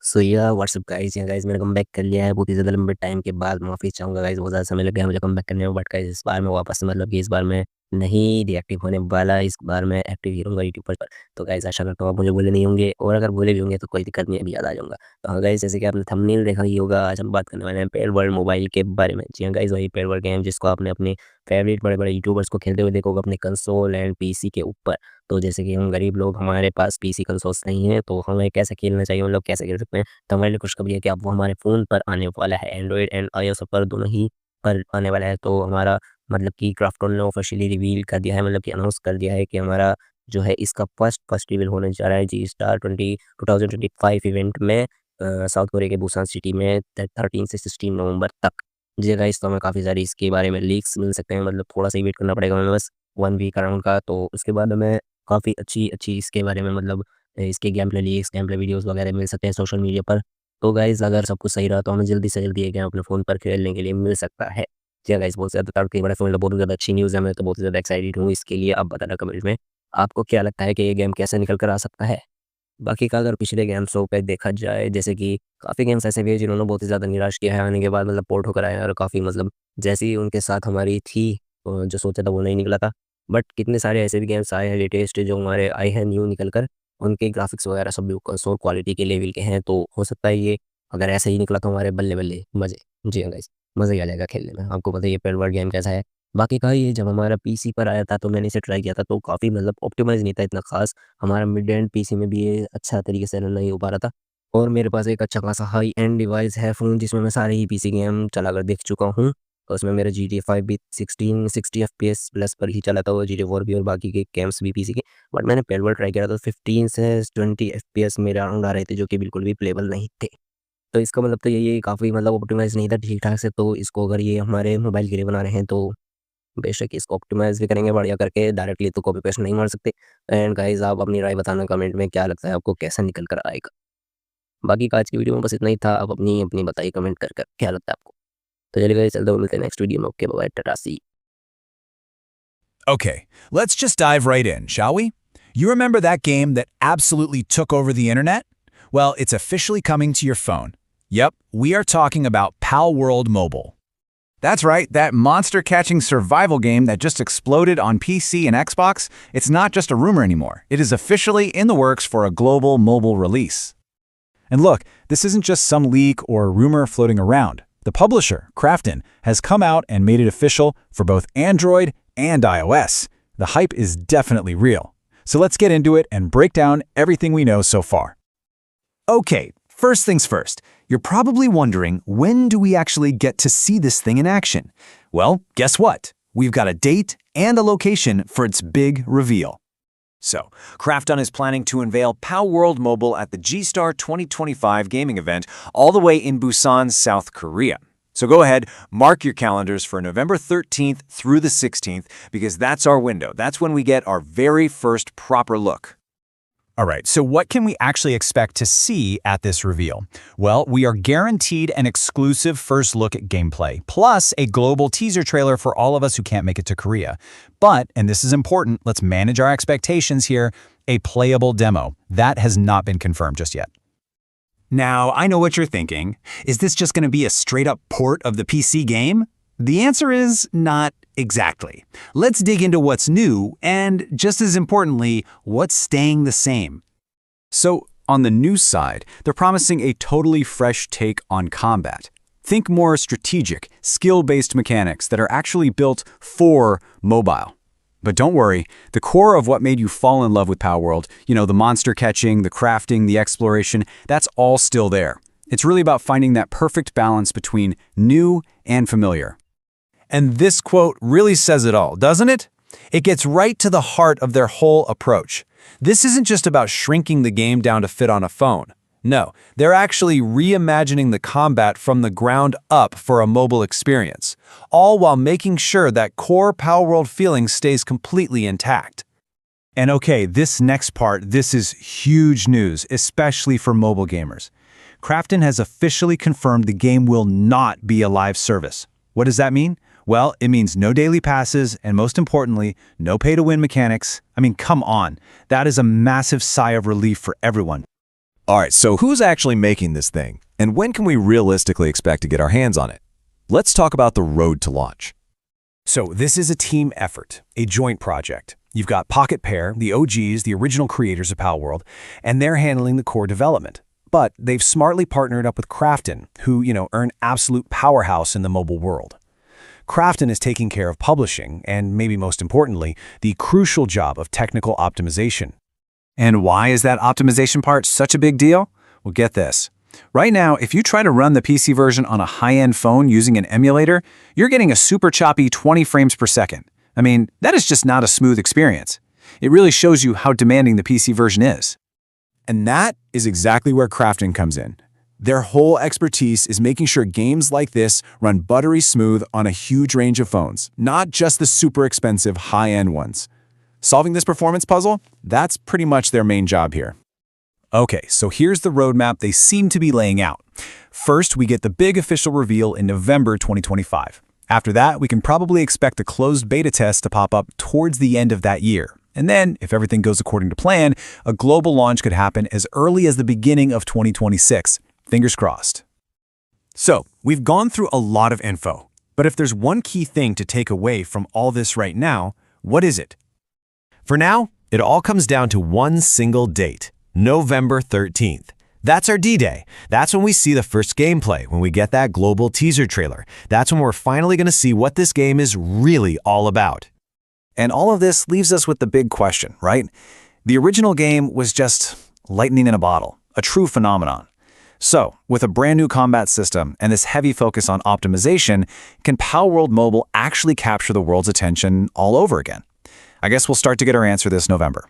सो या WhatsApp guys या guys मैंने कमबैक कर लिया है बहुत ही ज़्यादा लंबे टाइम के बाद। माफ़ी चाहूँगा गाइस, बहुत ज़्यादा समय लग गया मुझे कमबैक करने में। बट गाइस इस बार मैं वापस से मतलब कि इस बार मैं नहीं डीएक्टिव होने वाला, इस बार मैं एक्टिव ही रहूँगा यूट्यूब पर। तो गाइस आशा करता हूँ आप मुझे भूले नहीं होंगे, और अगर भूले भी होंगे तो कोई दिक्कत नहीं, अभी याद आ जाऊँगा। तो हाँ गाइस, जैसे कि आपने थंबनेल देखा ही होगा, आज हम बात करने वाले हैं पेड वर्ल्ड मोबाइल के बारे में। जी हाँ गाइस, वही पेड वर्ल्ड गेम जिसको आपने अपने फेवरेट बड़े-बड़े यूट्यूबर्स को खेलते हुए देखा होगा अपने कंसोल एंड पीसी के ऊपर। तो जैसे कि हम गरीब लोग, हमारे पास पीसी कंसोल्स नहीं है, तो हमें कैसे खेलना चाहिए, मतलब कैसे खेल सकते हैं। तो हमारे लिए खुशखबरी है कि अब वो हमारे फ़ोन पर आने वाला है, एंड्रॉयड एंड आईओएस पर दोनों ही पर आने वाला है। तो हमारा मतलब कि क्राफ्टन ने ऑफ़िशियली रिवील कर दिया है, मतलब कि अनाउंस कर दिया है कि हमारा जो है इसका फर्स्ट रिवील होने जा रहा है जी स्टार 2025 इवेंट में साउथ कोरिया के बुसान सिटी में 13 से 16 नवंबर तक। जी गाइस, तो हमें काफ़ी सारी इसके बारे में लीक्स मिल सकते हैं, मतलब थोड़ा-सा ही वेट करना पड़ेगा हमें बस 1 वीक अराउंड का। तो उसके बाद हमें काफ़ी अच्छी इसके बारे में मतलब इसके game play leaks, game play videos वगैरह मिल सकते हैं सोशल मीडिया पर। तो गाइज़ अगर सब कुछ सही रहा तो हमें जल्दी से जल्दी ये गेम अपने फ़ोन पर खेलने के लिए मिल सकता है। जी हाँ गाइज़, बहुत ज़्यादा तड़के बड़ा फ़ोन बहुत ज़्यादा अच्छी न्यूज़ है, मैं तो बहुत ज़्यादा एक्साइटेड हूँ इसके लिए। आप बताना कमेंट में, आपको क्या लगता है कि ये गेम कैसे निकल कर आ सकता है? बाकी का अगर पिछले गेम्सों पे देखा जाए, जैसे कि काफ़ी गेम्स ऐसे भी हैं जिन्होंने बहुत ही ज़्यादा निराश किया है आने के बाद, मतलब पोर्ट होकर आए हैं और काफ़ी मतलब जैसी उनके साथ हमारी थी जो सोचा था वो नहीं निकला था। बट कितने सारे ऐसे भी गेम्स आए हैं लेटेस्ट जो हमारे आए हैं न्यू निकल कर, उनके ग्राफ़िक्स वगैरह सब भी कंसोल क्वालिटी के लेवल के हैं। तो हो सकता है ये अगर ऐसे ही निकला तो हमारे बल्ले-बल्ले मज़े। जी हाँ गाइस, मज़ा ही आ जाएगा खेलने में। आपको पता ही है पेड वर्ल्ड गेम कैसा है। बाकी का ये जब हमारा पीसी पर आया था तो मैंने इसे ट्राई किया था, तो काफ़ी मतलब ऑप्टिमाइज़ नहीं था इतना ख़ास। हमारा मिड एंड पीसी में भी ये अच्छा तरीके से रन नहीं हो पा रहा था, और मेरे पास एक अच्छा खासा हाई एंड डिवाइस है फ़ोन, जिसमें मैं सारे ही पीसी गेम चलाकर देख चुका हूँ। और उसमें मेरा जीटीए 5 भी 60 एफपीएस प्लस पर ही चला था, और जीटीए 4 भी और बाकी के गेम्स भी पीसी के। बट मैंने पहली बार ट्राई किया था तो 15 से 20 एफपीएस मेरे अराउंड आ रहे थे, जो कि बिल्कुल भी प्लेएबल नहीं थे। तो इसका मतलब तो यही है, काफ़ी मतलब ऑप्टिमाइज़ नहीं था ठीक-ठाक से। तो इसको अगर ये हमारे मोबाइल के लिए बना रहे हैं तो बेशक इसको ऑप्टिमाइज़ भी करेंगे बढ़िया करके, डायरेक्टली तो कॉपी पेस्ट नहीं मार सकते। एंड गाइज़ आप अपनी राय बताना कमेंट में, क्या लगता है आपको कैसा निकल कर आएगा? बाकी का आज की वीडियो में बस इतना ही था। आप अपनी बताइए कमेंट कर क्या लगता है आपको? तो चलिए गाइज़, चलते हुए मिलते हैं नेक्स्ट वीडियो में। Okay, bye bye, tata, see you. Okay, let's just dive right in, shall we? You remember that game that absolutely took over the internet? Well, it's officially coming to your phone. Yep, we are talking about Pal World Mobile. That's right, that monster-catching survival game that just exploded on PC and Xbox, it's not just a rumor anymore. It is officially in the works for a global mobile release. And look, this isn't just some leak or rumor floating around. The publisher, Krafton, has come out and made it official for both Android and iOS. The hype is definitely real. So let's get into it and break down everything we know so far. Okay, first things first. You're probably wondering, when do we actually get to see this thing in action? Well, guess what? We've got a date and a location for its big reveal. So, Krafton is planning to unveil POW World Mobile at the G-Star 2025 gaming event all the way in Busan, South Korea. So go ahead, mark your calendars for November 13th through the 16th, because that's our window. That's when we get our very first proper look. All right, so what can we actually expect to see at this reveal? Well, we are guaranteed an exclusive first look at gameplay, plus a global teaser trailer for all of us who can't make it to Korea. But, and this is important, let's manage our expectations here, a playable demo. That has not been confirmed just yet. Now, I know what you're thinking. Is this just going to be a straight-up port of the PC game? The answer is not exactly. Let's dig into what's new and, just as importantly, what's staying the same. So, on the new side, they're promising a totally fresh take on combat. Think more strategic, skill-based mechanics that are actually built for mobile. But don't worry, the core of what made you fall in love with POW World, the monster catching, the crafting, the exploration, that's all still there. It's really about finding that perfect balance between new and familiar. And this quote really says it all, doesn't it? It gets right to the heart of their whole approach. This isn't just about shrinking the game down to fit on a phone. No, they're actually reimagining the combat from the ground up for a mobile experience, all while making sure that core POW World feeling stays completely intact. And okay, this next part, this is huge news, especially for mobile gamers. Krafton has officially confirmed the game will not be a live service. What does that mean? Well, it means no daily passes, and most importantly, no pay-to-win mechanics. I mean, come on. That is a massive sigh of relief for everyone. All right, so who's actually making this thing? And when can we realistically expect to get our hands on it? Let's talk about the road to launch. So this is a team effort, a joint project. You've got Pocket Pair, the OGs, the original creators of Palworld, and they're handling the core development. But they've smartly partnered up with Krafton, who, are an absolute powerhouse in the mobile world. Krafton is taking care of publishing and, maybe most importantly, the crucial job of technical optimization. And why is that optimization part such a big deal? Well, get this. Right now, if you try to run the PC version on a high-end phone using an emulator, you're getting a super choppy 20 frames per second. I mean, that is just not a smooth experience. It really shows you how demanding the PC version is. And that is exactly where Krafton comes in. Their whole expertise is making sure games like this run buttery smooth on a huge range of phones, not just the super expensive high-end ones. Solving this performance puzzle, that's pretty much their main job here. Okay, so here's the roadmap they seem to be laying out. First, we get the big official reveal in November 2025. After that, we can probably expect a closed beta test to pop up towards the end of that year. And then, if everything goes according to plan, a global launch could happen as early as the beginning of 2026. Fingers crossed. So, we've gone through a lot of info. But if there's one key thing to take away from all this right now, what is it? For now, it all comes down to one single date, November 13th. That's our D-Day. That's when we see the first gameplay, when we get that global teaser trailer. That's when we're finally going to see what this game is really all about. And all of this leaves us with the big question, right? The original game was just lightning in a bottle, a true phenomenon. So, with a brand new combat system and this heavy focus on optimization, can Palworld Mobile actually capture the world's attention all over again? I guess we'll start to get our answer this November.